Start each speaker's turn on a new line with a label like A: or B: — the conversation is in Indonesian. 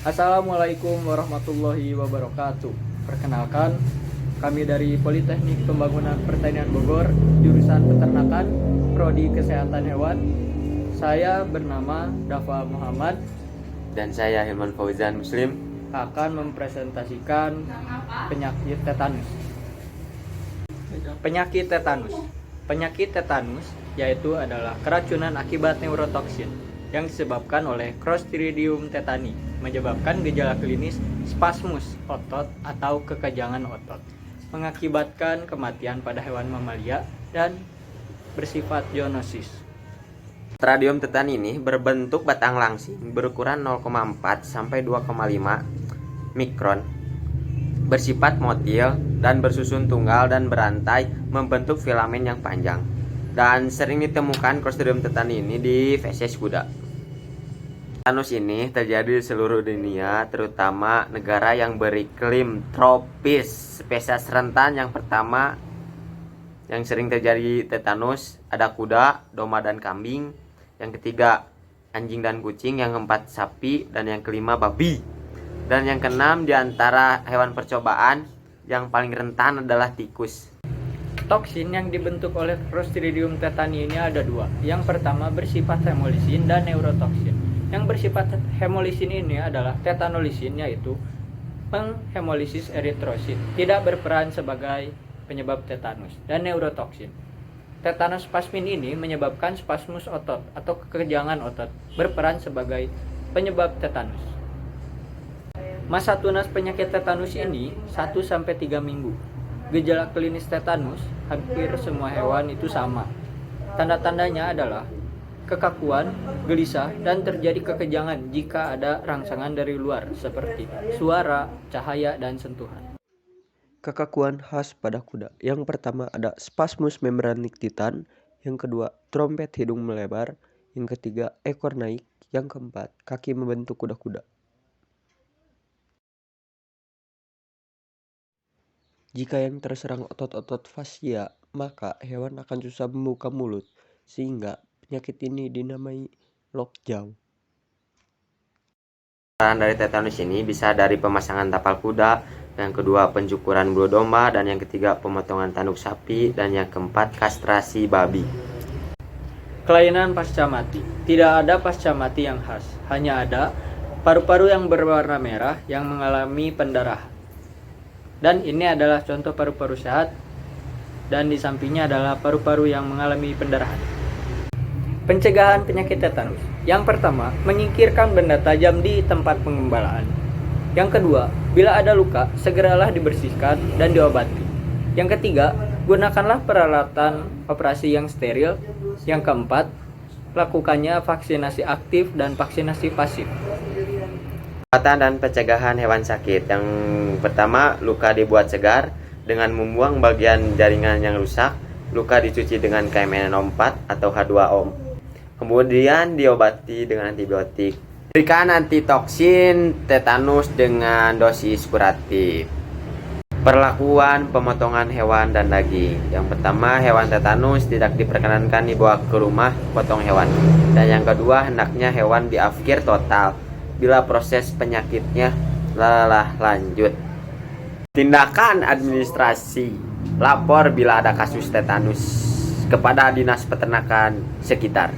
A: Assalamualaikum warahmatullahi wabarakatuh. Perkenalkan, kami dari Politeknik Pembangunan Pertanian Bogor, jurusan Peternakan, Prodi Kesehatan Hewan. Saya bernama Dafa Muhammad
B: Dan saya Hilman Fauzan Muslim.
A: akan mempresentasikan penyakit tetanus. Penyakit tetanus. Penyakit tetanus yaitu adalah keracunan akibat neurotoksin yang disebabkan oleh Clostridium tetani, menyebabkan gejala klinis spasmus otot atau kekejangan otot, mengakibatkan kematian pada hewan mamalia dan bersifat zoonosis.
B: Clostridium tetani ini berbentuk batang langsing berukuran 0,4 sampai 2,5 mikron, bersifat motil dan bersusun tunggal dan berantai membentuk filamen yang panjang. Dan sering ditemukan Clostridium tetani ini di feses kuda. Tetanus ini terjadi di seluruh dunia, terutama negara yang beriklim tropis. Spesies rentan yang pertama yang sering terjadi tetanus ada kuda, domba dan kambing. Yang ketiga anjing dan kucing, yang keempat sapi, dan yang kelima babi. Dan yang keenam di antara hewan percobaan yang paling rentan adalah tikus.
A: Toksin yang dibentuk oleh Clostridium tetani ini ada dua. Yang pertama bersifat hemolisin dan neurotoksin. Yang bersifat hemolisin ini adalah tetanolisin, yaitu menghemolisis eritrosit, tidak berperan sebagai penyebab tetanus. Dan neurotoksin, tetanospasmin ini menyebabkan spasmus otot atau kekejangan otot, berperan sebagai penyebab tetanus. Masa tunas penyakit tetanus ini 1-3 minggu. Gejala klinis tetanus hampir semua hewan itu sama. Tanda-tandanya adalah kekakuan, gelisah, dan terjadi kekejangan jika ada rangsangan dari luar seperti suara, cahaya, dan sentuhan.
C: Kekakuan khas pada kuda. Yang pertama ada spasmus membranik titan, yang kedua trompet hidung melebar, yang ketiga ekor naik, yang keempat kaki membentuk kuda-kuda. Jika yang terserang otot-otot fasia, maka hewan akan susah membuka mulut, sehingga penyakit ini dinamai lockjaw.
B: Penularan dari tetanus ini bisa dari pemasangan tapal kuda, yang kedua pencukuran bulu domba, dan yang ketiga pemotongan tanduk sapi, dan yang keempat kastrasi babi.
A: Kelainan pasca mati. Tidak ada pasca mati yang khas, hanya ada paru-paru yang berwarna merah yang mengalami pendarahan. Dan ini adalah contoh paru-paru sehat, dan di sampingnya adalah paru-paru yang mengalami pendarahan. Pencegahan penyakit tetanus. Yang pertama, menyingkirkan benda tajam di tempat pengembalaan. Yang kedua, bila ada luka, segeralah dibersihkan dan diobati. Yang ketiga, gunakanlah peralatan operasi yang steril. Yang keempat, lakukannya vaksinasi aktif dan vaksinasi pasif.
B: Perawatan dan pencegahan hewan sakit. Yang pertama, luka dibuat segar dengan membuang bagian jaringan yang rusak. Luka dicuci dengan KMN04 atau H2O. Kemudian diobati dengan antibiotik. Berikan antitoksin tetanus dengan dosis kuratif. Perlakuan pemotongan hewan dan daging. Yang pertama, hewan tetanus tidak diperkenankan dibawa ke rumah potong hewan. Dan yang kedua, hendaknya hewan diafkir total bila proses penyakitnya lelah lanjut. Tindakan administrasi. Lapor bila ada kasus tetanus kepada Dinas Peternakan sekitar.